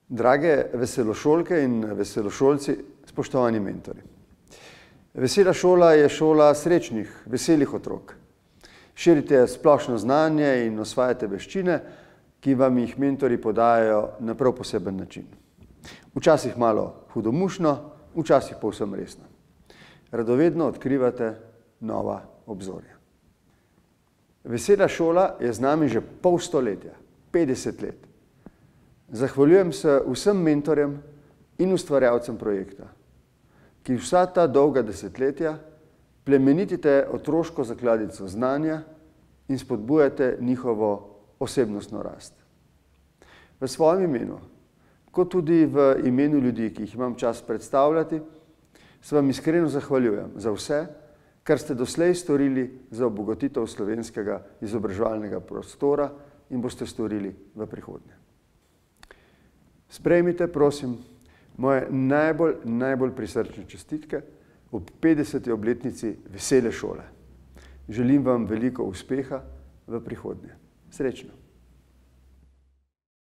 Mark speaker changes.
Speaker 1: Drage veselošolke in veselošolci, spoštovani mentori. Vesela šola je šola srečnih, veselih otrok. Širite splošno znanje in osvajate veščine, ki vam jih mentori podajajo na prav poseben način. Včasih malo hudomušno, včasih povsem resno. Radovedno odkrivate nova obzorja. Vesela šola je z nami že pol stoletja, 50 let. Zahvaljujem se vsem mentorjem in ustvarjalcem projekta, ki vsa ta dolga desetletja plemenitite otroško zakladico znanja in spodbujate njihovo osebnostno rast. V svojem imenu, kot tudi v imenu ljudi, ki jih imam čast predstavljati, se vam iskreno zahvaljujem za vse, kar ste doslej storili za obogatitev slovenskega izobraževalnega prostora in boste storili v prihodnje. Sprejmite, prosim, moje najbolj prisrčne čestitke ob 50. obletnici vesele šole. Želim vam veliko uspeha v prihodnje. Srečno!